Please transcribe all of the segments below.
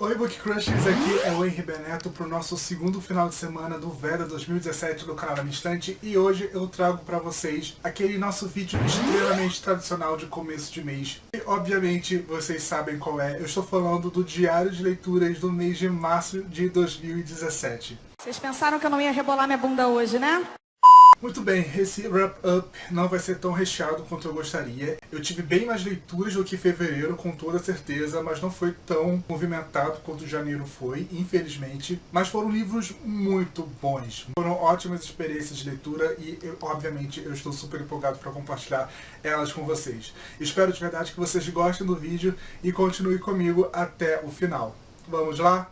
Oi Book Crushers, aqui é o Henry Beneto para o nosso segundo final de semana do Veda 2017 do canal da Minha Estante, e hoje eu trago para vocês aquele nosso vídeo extremamente tradicional de começo de mês. E obviamente vocês sabem qual é, eu estou falando do diário de leituras do mês de março de 2017. Vocês pensaram que eu não ia rebolar minha bunda hoje, né? Muito bem, esse wrap-up não vai ser tão recheado quanto eu gostaria. Eu tive bem mais leituras do que fevereiro, com toda certeza, mas não foi tão movimentado quanto janeiro foi, infelizmente. Mas foram livros muito bons. Foram ótimas experiências de leitura e, obviamente, eu estou super empolgado para compartilhar elas com vocês. Espero de verdade que vocês gostem do vídeo e continuem comigo até o final. Vamos lá?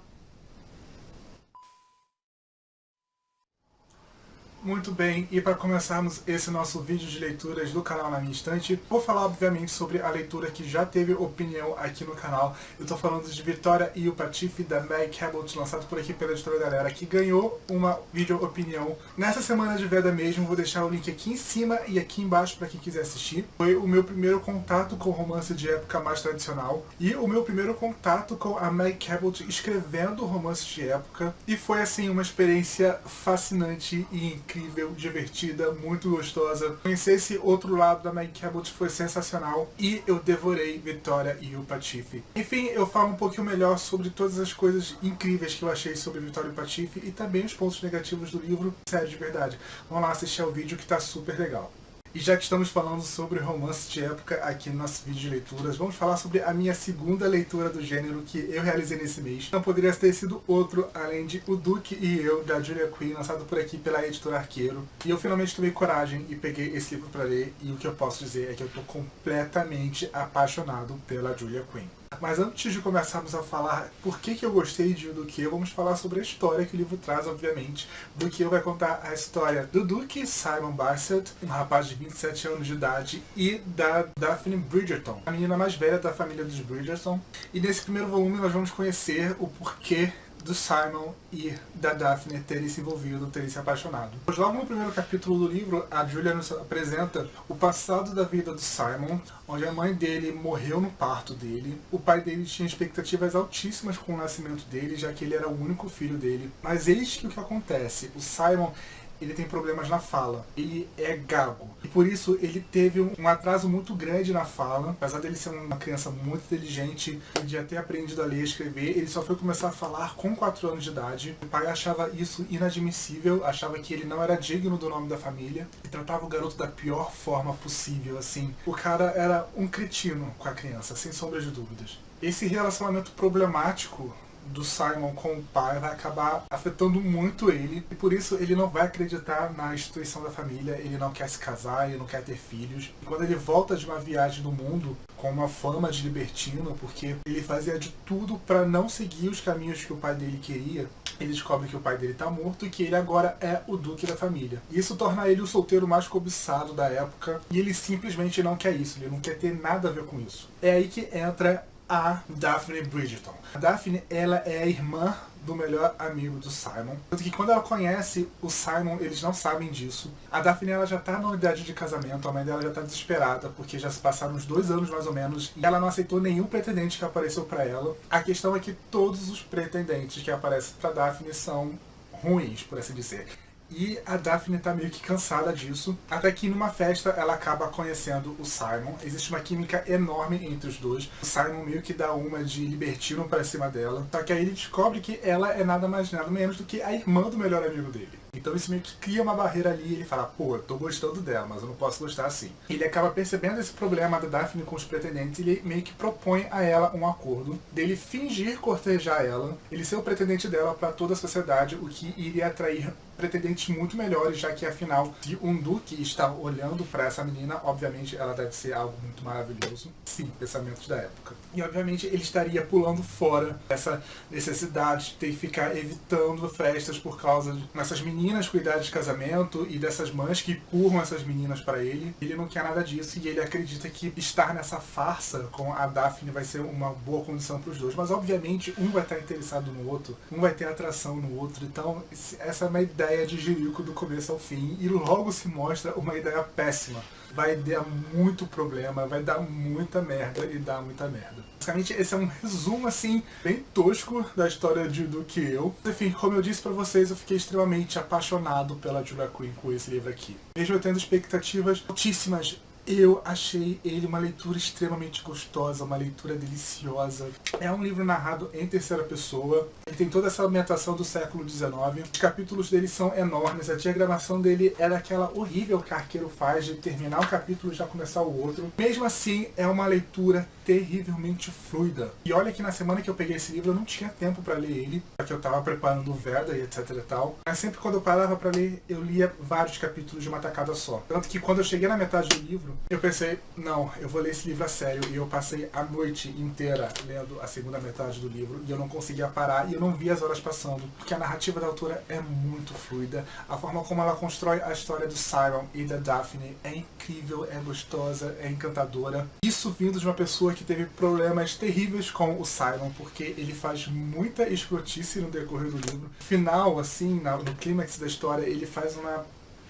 Muito bem, e para começarmos esse nosso vídeo de leituras do canal Na Minha Estante, vou falar obviamente sobre a leitura que já teve opinião aqui no canal. Eu estou falando de Vitória e o Patife, da Meg Cabot, lançado por aqui pela Editora Galera, que ganhou uma vídeo opinião nessa semana de Veda mesmo. Vou deixar o link aqui em cima e aqui embaixo para quem quiser assistir. Foi o meu primeiro contato com romance de época mais tradicional e o meu primeiro contato com a Meg Cabot escrevendo romance de época, e foi assim uma experiência fascinante e incrível, divertida, muito gostosa. Conhecer esse outro lado da Meg Cabot foi sensacional e eu devorei Vitória e o Patife. Enfim, eu falo um pouquinho melhor sobre todas as coisas incríveis que eu achei sobre Vitória e o Patife e também os pontos negativos do livro. Sério, de verdade. Vamos lá assistir ao vídeo que tá super legal. E já que estamos falando sobre romance de época aqui no nosso vídeo de leituras, vamos falar sobre a minha segunda leitura do gênero que eu realizei nesse mês. Não poderia ter sido outro além de O Duque e Eu, da Julia Quinn, lançado por aqui pela Editora Arqueiro. E eu finalmente tomei coragem e peguei esse livro para ler, e o que eu posso dizer é que eu estou completamente apaixonado pela Julia Quinn. Mas antes de começarmos a falar por que eu gostei de O Duque, vamos falar sobre a história que o livro traz, obviamente. O Duque vai contar a história do Duque Simon Barset, um rapaz de 27 anos de idade, e da Daphne Bridgerton, a menina mais velha da família dos Bridgerton. E nesse primeiro volume nós vamos conhecer o porquê do Simon e da Daphne terem se envolvido, terem se apaixonado. Logo no primeiro capítulo do livro, a Julia nos apresenta o passado da vida do Simon, onde a mãe dele morreu no parto dele. O pai dele tinha expectativas altíssimas com o nascimento dele, já que ele era o único filho dele. Mas eis que o que acontece, o Simon, ele tem problemas na fala, ele é gago, e por isso ele teve um atraso muito grande na fala. Apesar dele ser uma criança muito inteligente, de até aprendido a ler e escrever, ele só foi começar a falar com 4 anos de idade. O pai achava isso inadmissível, achava que ele não era digno do nome da família, e tratava o garoto da pior forma possível, assim. O cara era um cretino com a criança, sem sombra de dúvidas. Esse relacionamento problemático do Simon com o pai vai acabar afetando muito ele, e por isso ele não vai acreditar na instituição da família, ele não quer se casar, ele não quer ter filhos. E quando ele volta de uma viagem do mundo com uma fama de libertino, porque ele fazia de tudo para não seguir os caminhos que o pai dele queria, ele descobre que o pai dele está morto e que ele agora é o duque da família. Isso torna ele o solteiro mais cobiçado da época, e ele simplesmente não quer isso, ele não quer ter nada a ver com isso. É aí que entra a Daphne Bridgerton. A Daphne, ela é a irmã do melhor amigo do Simon. Tanto que quando ela conhece o Simon, eles não sabem disso. A Daphne, ela já tá na idade de casamento, a mãe dela já tá desesperada, porque já se passaram uns 2 anos mais ou menos, e ela não aceitou nenhum pretendente que apareceu pra ela. A questão é que todos os pretendentes que aparecem pra Daphne são ruins, por assim dizer. E a Daphne tá meio que cansada disso, até que numa festa ela acaba conhecendo o Simon. Existe uma química enorme entre os dois. O Simon meio que dá uma de libertino pra cima dela, só que aí ele descobre que ela é nada mais nada menos do que a irmã do melhor amigo dele. Então isso meio que cria uma barreira ali, e ele fala, pô, eu tô gostando dela, mas eu não posso gostar assim. Ele acaba percebendo esse problema da Daphne com os pretendentes, e ele meio que propõe a ela um acordo dele fingir cortejar ela, ele ser o pretendente dela pra toda a sociedade, o que iria atrair pretendentes muito melhores, já que afinal, se um duque está olhando para essa menina, obviamente ela deve ser algo muito maravilhoso. Sim, pensamentos da época. E obviamente ele estaria pulando fora essa necessidade de ter que ficar evitando festas por causa dessas meninas com idade de casamento e dessas mães que empurram essas meninas para ele. Ele não quer nada disso, e ele acredita que estar nessa farsa com a Daphne vai ser uma boa condição para os dois. Mas obviamente um vai estar interessado no outro, um vai ter atração no outro, então essa é uma ideia ideia de Jerico do começo ao fim e logo se mostra uma ideia péssima. Vai dar muito problema, vai dar muita merda e dá muita merda. Basicamente, esse é um resumo, assim, bem tosco da história do que eu. Enfim, como eu disse pra vocês, eu fiquei extremamente apaixonado pela Julia Quinn com esse livro aqui. Mesmo eu tendo expectativas altíssimas, eu achei ele uma leitura extremamente gostosa, uma leitura deliciosa. É um livro narrado em terceira pessoa. Ele tem toda essa ambientação do século XIX. Os capítulos dele são enormes. A diagramação dele é daquela horrível que a Arqueiro faz de terminar um capítulo e já começar o outro. Mesmo assim, é uma leitura terrivelmente fluida. E olha que na semana que eu peguei esse livro eu não tinha tempo para ler ele, porque eu tava preparando o Veda e etc e tal. Mas sempre quando eu parava para ler, eu lia vários capítulos de uma tacada só. Tanto que quando eu cheguei na metade do livro, eu pensei, não, eu vou ler esse livro a sério. E eu passei a noite inteira lendo a segunda metade do livro e eu não conseguia parar e eu não via as horas passando. Porque a narrativa da autora é muito fluida. A forma como ela constrói a história do Simon e da Daphne é incrível, é gostosa, é encantadora. Isso vindo de uma pessoa que teve problemas terríveis com o Simon, porque ele faz muita escrotice no decorrer do livro. No final, assim, no clímax da história, ele faz uma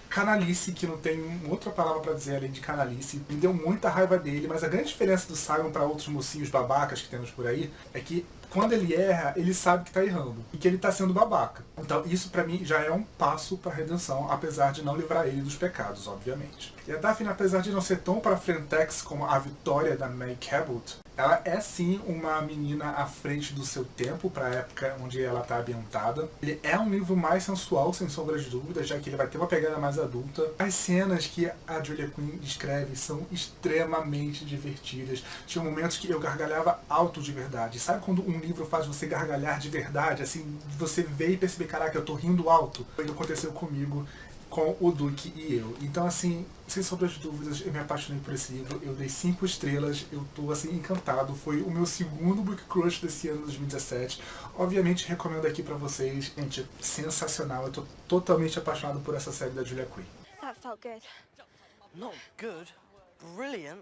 canalice, que não tem outra palavra pra dizer além de canalice. Me deu muita raiva dele, mas a grande diferença do Simon para outros mocinhos babacas que temos por aí é que quando ele erra, ele sabe que tá errando e que ele tá sendo babaca. Então isso pra mim já é um passo pra redenção, apesar de não livrar ele dos pecados, obviamente. E a Daphne, apesar de não ser tão pra frentex como a Vitória da May Cabot, ela é sim uma menina à frente do seu tempo, para a época onde ela está ambientada. Ele é um livro mais sensual, sem sombra de dúvidas, já que ele vai ter uma pegada mais adulta. As cenas que a Julia Quinn descreve são extremamente divertidas. Tinha momentos que eu gargalhava alto de verdade. Sabe quando um livro faz você gargalhar de verdade? Assim, você vê e perceber, caraca, eu tô rindo alto. Foi o que aconteceu comigo com o Duque e eu. Então, assim, sem sombra de dúvidas, eu me apaixonei por esse livro. Eu dei 5 estrelas, eu tô, assim, encantado. Foi o meu segundo book crush desse ano, 2017. Obviamente, recomendo aqui pra vocês. Gente, sensacional. Eu tô totalmente apaixonado por essa série da Julia Quinn. That felt good. Not good. Brilliant.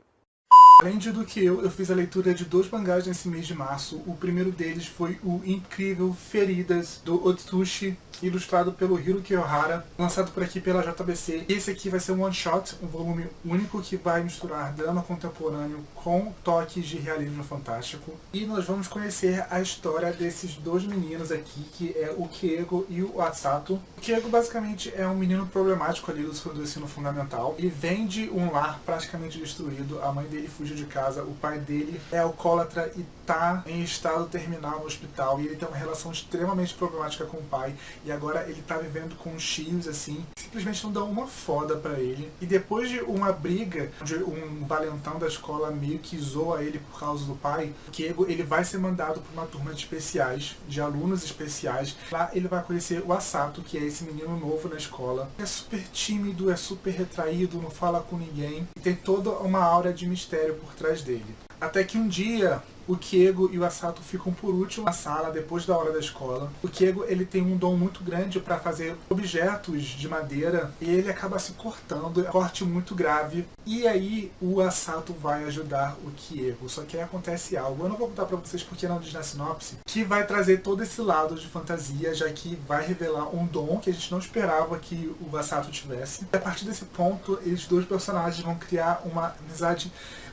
Além de do que eu fiz a leitura de 2 mangás nesse mês de março. O primeiro deles foi o incrível Feridas, do Otsushi, ilustrado pelo Hiroki Ohara, lançado por aqui pela JBC. Esse aqui vai ser um one-shot, um volume único que vai misturar drama contemporâneo com toques de realismo fantástico. E nós vamos conhecer a história desses 2 meninos aqui, que é o Kiego e o Asato. O Kiego basicamente é um menino problemático ali do ensino fundamental. Ele vem de um lar praticamente destruído, a mãe dele fugiu de casa, o pai dele é alcoólatra e tá em estado terminal no hospital, e ele tem uma relação extremamente problemática com o pai. E agora ele tá vivendo com os tios, assim, simplesmente não dão uma foda pra ele. E depois de uma briga, onde um valentão da escola meio que zoa ele por causa do pai, o Kiego, ele vai ser mandado pra uma turma de especiais, de alunos especiais. Lá ele vai conhecer o Asato, que é esse menino novo na escola. É super tímido, é super retraído, não fala com ninguém. E tem toda uma aura de mistério por trás dele. Até que um dia, o Kiego e o Asato ficam por último na sala, depois da hora da escola. O Kiego, ele tem um dom muito grande para fazer objetos de madeira e ele acaba se cortando, é um corte muito grave. E aí o Asato vai ajudar o Kiego. Só que aí acontece algo, eu não vou contar para vocês porque não diz na sinopse, que vai trazer todo esse lado de fantasia, já que vai revelar um dom que a gente não esperava que o Asato tivesse. E a partir desse ponto, esses 2 personagens vão criar uma amizade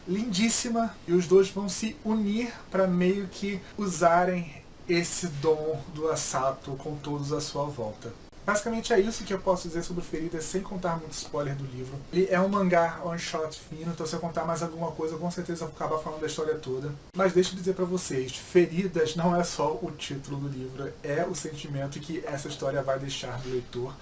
lindíssima e os 2 vão se unir para meio que usarem esse dom do Asato com todos à sua volta. Basicamente é isso que eu posso dizer sobre Feridas, sem contar muito spoiler do livro. Ele é um mangá one shot fino, então se eu contar mais alguma coisa, com certeza eu vou acabar falando da história toda. Mas deixa eu dizer pra vocês, Feridas não é só o título do livro, é o sentimento que essa história vai deixar no leitor.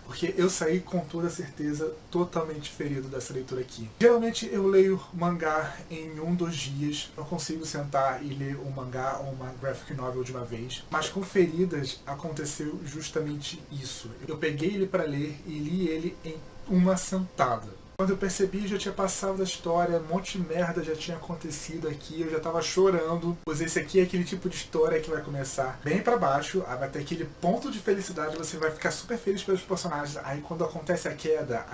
Porque eu saí com toda certeza totalmente ferido dessa leitura aqui. Geralmente eu leio mangá em 1, 2 dias. Não consigo sentar e ler um mangá ou uma graphic novel de uma vez. Mas com Feridas aconteceu justamente isso. Eu peguei ele para ler e li ele em uma sentada. Quando eu percebi, já tinha passado da história, um monte de merda já tinha acontecido aqui, eu já tava chorando, pois esse aqui é aquele tipo de história que vai começar bem pra baixo, vai ter aquele ponto de felicidade, você vai ficar super feliz pelos personagens, aí quando acontece a queda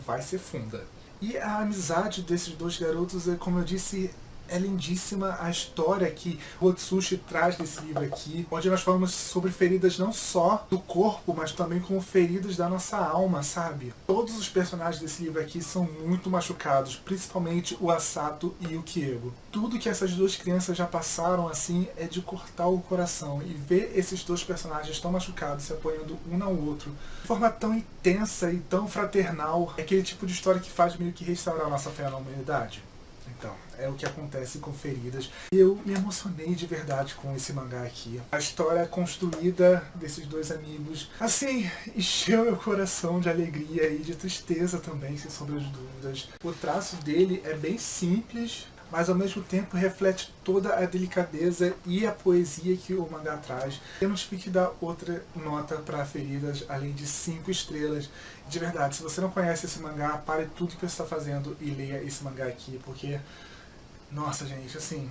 vai ser funda. E a amizade desses 2 garotos, como eu disse, É lindíssima a história que o Otsushi traz nesse livro aqui, onde nós falamos sobre feridas não só do corpo, mas também como feridas da nossa alma, sabe? Todos os personagens desse livro aqui são muito machucados, principalmente o Asato e o Kiego. Tudo que essas duas crianças já passaram, assim, é de cortar o coração. E ver esses dois personagens tão machucados, se apoiando um ao outro, de forma tão intensa e tão fraternal, é aquele tipo de história que faz meio que restaurar a nossa fé na humanidade. Então, é o que acontece com Feridas. Eu me emocionei de verdade com esse mangá aqui. A história construída desses dois amigos, assim, encheu meu coração de alegria e de tristeza também, sem sombra de dúvidas. O traço dele é bem simples, mas ao mesmo tempo reflete toda a delicadeza e a poesia que o mangá traz. Eu não tive que dar outra nota para Feridas, além de 5 estrelas. De verdade, se você não conhece esse mangá, pare tudo que você está fazendo e leia esse mangá aqui, porque, nossa gente, assim,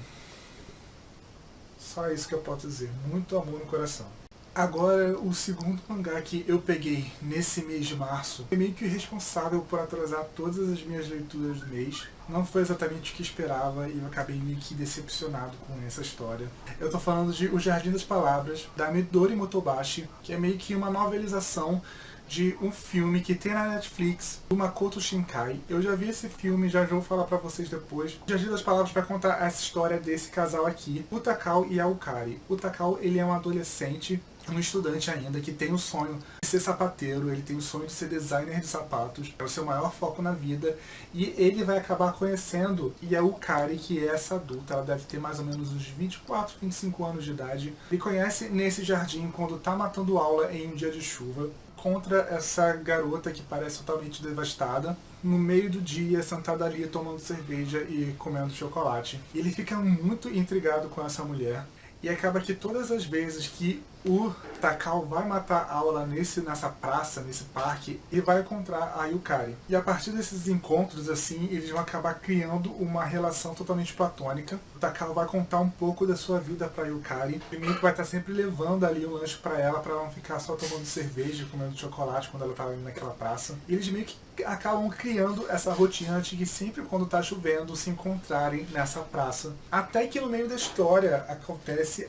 só isso que eu posso dizer. Muito amor no coração. Agora, o segundo mangá que eu peguei nesse mês de março foi meio que responsável por atrasar todas as minhas leituras do mês. Não foi exatamente o que esperava e eu acabei meio que decepcionado com essa história. Eu tô falando de O Jardim das Palavras, da Midori Motobashi, que é meio que uma novelização de um filme que tem na Netflix, do Makoto Shinkai. Eu já vi esse filme, já vou falar pra vocês depois. O Jardim das Palavras vai contar essa história desse casal aqui, o Takao e a Ukari. O Takao, ele é um adolescente, um estudante ainda, que tem o sonho de ser sapateiro, ele tem o sonho de ser designer de sapatos, é o seu maior foco na vida, e ele vai acabar conhecendo a Ukari, que é essa adulta, ela deve ter mais ou menos uns 24, 25 anos de idade. Ele conhece nesse jardim quando tá matando aula em um dia de chuva, contra essa garota que parece totalmente devastada, no meio do dia, sentada ali tomando cerveja e comendo chocolate. E ele fica muito intrigado com essa mulher, e acaba que todas as vezes que o Takao vai matar a aula nessa praça, nesse parque, e vai encontrar a Yukari. E a partir desses encontros, assim, eles vão acabar criando uma relação totalmente platônica. O Takao vai contar um pouco da sua vida pra Yukari. E meio que vai estar sempre levando ali um lanche pra ela não ficar só tomando cerveja, comendo chocolate quando ela tá ali naquela praça. E eles meio que acabam criando essa rotina de que sempre quando tá chovendo se encontrarem nessa praça. Até que no meio da história acontece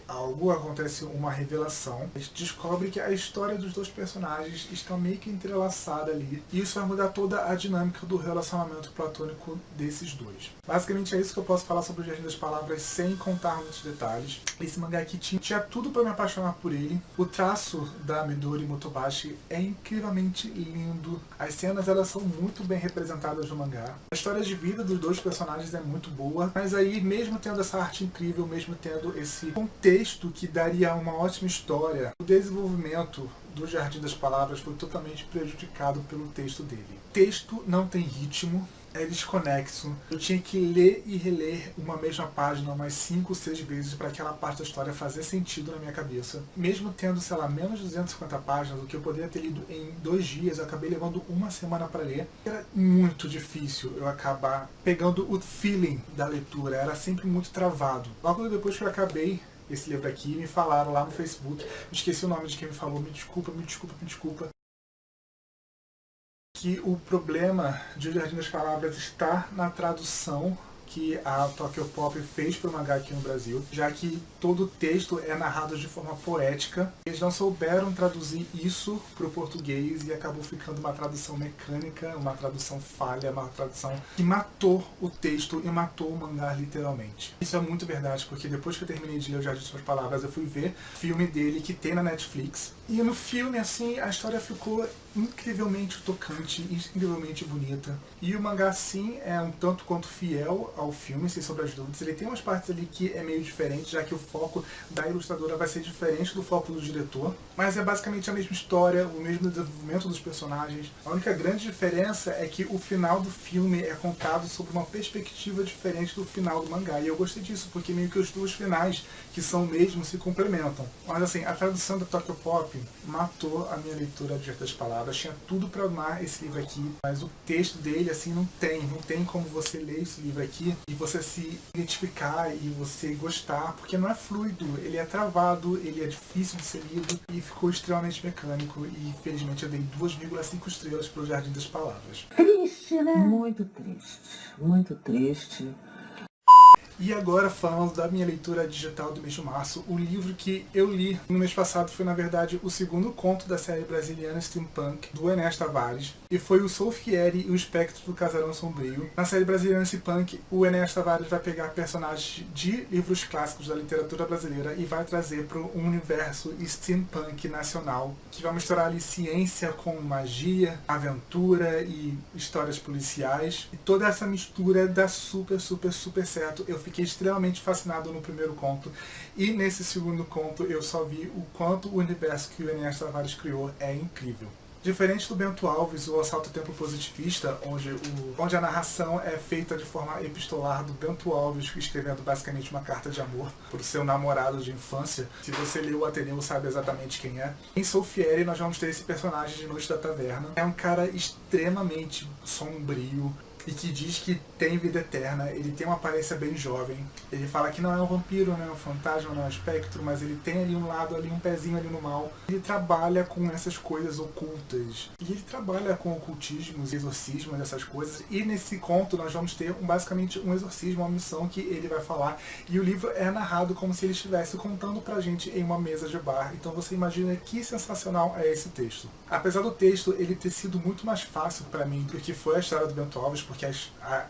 uma revelação. A gente descobre que a história dos dois personagens está meio que entrelaçada ali. E isso vai mudar toda a dinâmica do relacionamento platônico desses dois. Basicamente é isso que eu posso falar sobre o Jardim das Palavras sem contar muitos detalhes. Esse mangá aqui tinha tudo para me apaixonar por ele. O traço da Midori Motobashi é incrivelmente lindo. As cenas elas são muito bem representadas no mangá. A história de vida dos dois personagens é muito boa, mas aí mesmo tendo essa arte incrível, mesmo tendo esse contexto que daria uma ótima história, o desenvolvimento do Jardim das Palavras foi totalmente prejudicado pelo texto dele. O texto não tem ritmo, é desconexo. Eu tinha que ler e reler uma mesma página umas 5, 6 vezes para aquela parte da história fazer sentido na minha cabeça. Mesmo tendo, sei lá, menos de 250 páginas, o que eu poderia ter lido em 2 dias, eu acabei levando uma semana para ler. Era muito difícil eu acabar pegando o feeling da leitura, era sempre muito travado. Logo depois que eu acabei esse livro aqui, me falaram lá no Facebook, esqueci o nome de quem me falou, me desculpa, que o problema de O Jardim das Palavras está na tradução que a Tokyo Pop fez para o mangá aqui no Brasil, já que todo o texto é narrado de forma poética. Eles não souberam traduzir isso para o português e acabou ficando uma tradução mecânica, uma tradução falha, uma tradução que matou o texto e matou o mangá literalmente. Isso é muito verdade, porque depois que eu terminei de ler O Jardim das Palavras, eu fui ver o filme dele que tem na Netflix. E no filme, assim, a história ficou incrivelmente tocante, incrivelmente bonita. E o mangá, sim, é um tanto quanto fiel ao filme, sem sombra de dúvidas. Ele tem umas partes ali que é meio diferente, já que o foco da ilustradora vai ser diferente do foco do diretor. Mas é basicamente a mesma história, o mesmo desenvolvimento dos personagens. A única grande diferença é que o final do filme é contado sob uma perspectiva diferente do final do mangá. E eu gostei disso, porque meio que os dois finais, que são o mesmo, se complementam. Mas assim, a tradução da Tokyo Pop matou a minha leitura de das palavras. Tinha tudo para amar esse livro aqui, mas o texto dele, assim, não tem como você ler esse livro aqui e você se identificar e você gostar, porque não é fluido, ele é travado, ele é difícil de ser lido e ficou extremamente mecânico. E infelizmente eu dei 2,5 estrelas para O Jardim das Palavras. Triste, né? Muito triste, muito triste. E agora, falando da minha leitura digital do mês de março, o livro que eu li no mês passado foi, na verdade, o segundo conto da série brasileira Steampunk, do Enéas Tavares, e foi o Solfieri e o Espectro do Casarão Sombrio. Na série brasileira Steampunk, o Enéas Tavares vai pegar personagens de livros clássicos da literatura brasileira e vai trazer para um universo steampunk nacional, que vai misturar ali ciência com magia, aventura e histórias policiais. E toda essa mistura dá super certo. Eu fiquei extremamente fascinado no primeiro conto, e nesse segundo conto eu só vi o quanto o universo que o Enéas Tavares criou é incrível. Diferente do Bento Alves, o Assalto ao Templo Positivista, onde a narração é feita de forma epistolar do Bento Alves, escrevendo basicamente uma carta de amor para o seu namorado de infância. Se você leu o Ateneu, sabe exatamente quem é. Em Solfieri, nós vamos ter esse personagem de Noite da Taverna. É um cara extremamente sombrio, e que diz que tem vida eterna. Ele tem uma aparência bem jovem. Ele fala que não é um vampiro, não é um fantasma, não é um espectro, mas ele tem ali um lado, ali um pezinho ali no mal. Ele trabalha com essas coisas ocultas. E ele trabalha com ocultismos, exorcismos, essas coisas. E nesse conto nós vamos ter basicamente um exorcismo, uma missão que ele vai falar. E o livro é narrado como se ele estivesse contando pra gente em uma mesa de bar. Então você imagina que sensacional é esse texto. Apesar do texto ele ter sido muito mais fácil pra mim do que foi a história do Bento Alves, porque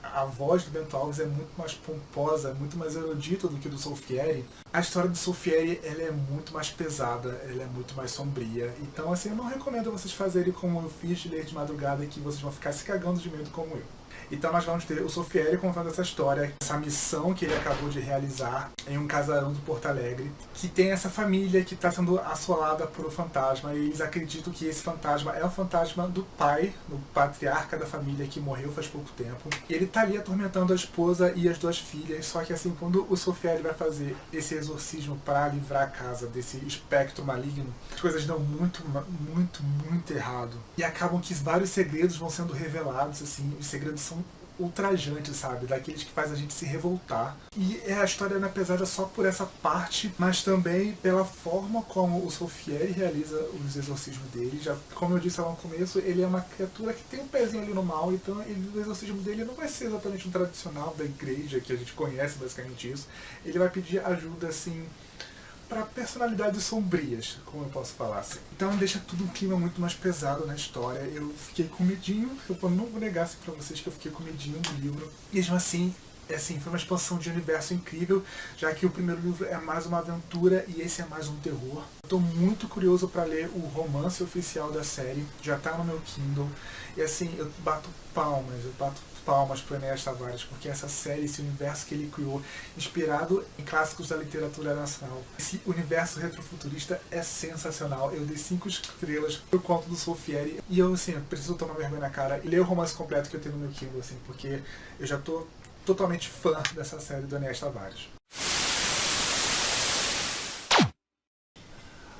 a voz do Bento Alves é muito mais pomposa, muito mais erudita do que do Solfieri. A história do Solfieri, ela é muito mais pesada, ela é muito mais sombria. Então, assim, eu não recomendo vocês fazerem como eu fiz, de ler de madrugada, que vocês vão ficar se cagando de medo como eu. Então nós vamos ter o Solfieri contando essa história, essa missão que ele acabou de realizar em um casarão do Porto Alegre, que tem essa família que está sendo assolada por um fantasma, e eles acreditam que esse fantasma é o fantasma do pai, do patriarca da família que morreu faz pouco tempo. E ele está ali atormentando a esposa e as duas filhas, só que assim, quando o Solfieri vai fazer esse exorcismo para livrar a casa desse espectro maligno, as coisas dão muito errado. E acabam que vários segredos vão sendo revelados, assim, os segredos são ultrajantes, sabe? Daqueles que faz a gente se revoltar. E a história não é pesada só por essa parte, mas também pela forma como o Solfieri realiza os exorcismos dele. Já, como eu disse lá no começo, ele é uma criatura que tem um pezinho ali no mal, então o exorcismo dele não vai ser exatamente um tradicional da igreja, que a gente conhece basicamente isso. Ele vai pedir ajuda, assim, para personalidades sombrias, como eu posso falar assim. Então deixa tudo um clima muito mais pesado na história. Eu fiquei com medinho, eu não vou negar assim pra vocês que eu fiquei com medinho do livro. E mesmo assim, foi uma expansão de universo incrível, já que o primeiro livro é mais uma aventura e esse é mais um terror. Estou muito curioso para ler o romance oficial da série, já está no meu Kindle. E assim, eu bato palmas para o Enéas Tavares, porque essa série, esse universo que ele criou, inspirado em clássicos da literatura nacional, esse universo retrofuturista é sensacional. Eu dei 5 estrelas pro conto do Solfieri, e eu, assim, preciso tomar vergonha na cara e ler o romance completo que eu tenho no meu Kindle, assim, porque eu já tô totalmente fã dessa série do Enéas Tavares.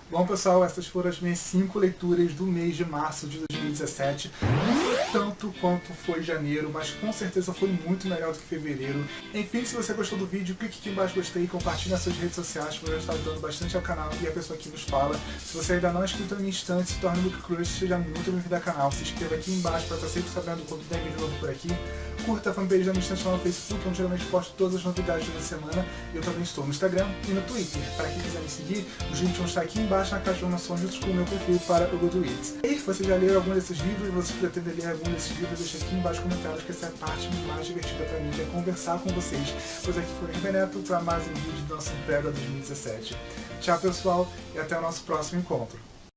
Bom, pessoal, essas foram as minhas 5 leituras do mês de março de 2017. Não foi tanto quanto foi janeiro, mas com certeza foi muito melhor do que fevereiro. Enfim, se você gostou do vídeo, clique aqui embaixo gostei, compartilhe nas suas redes sociais, porque eu estou ajudando bastante ao canal e a pessoa que nos fala. Se você ainda não é inscrito na minha instante, se torne Book Crush, seja muito bem-vindo ao canal. Se inscreva aqui embaixo para estar sempre sabendo quando tem vídeo novo por aqui. Curta a fanpage da minha instante lá no Facebook, onde geralmente posto todas as novidades da semana. Eu também estou no Instagram e no Twitter. Para quem quiser me seguir, os links vão estar aqui embaixo na caixa de informações, juntos com o meu perfil para o Goodreads. E se você já leu algum desses livros, você pretende ler algum desses livros, deixa aqui embaixo nos comentários, que essa é a parte mais divertida para mim, que é conversar com vocês. Pois aqui foi o Henrique Neto para mais um vídeo do nosso Pedra 2017. Tchau, pessoal, e até o nosso próximo encontro.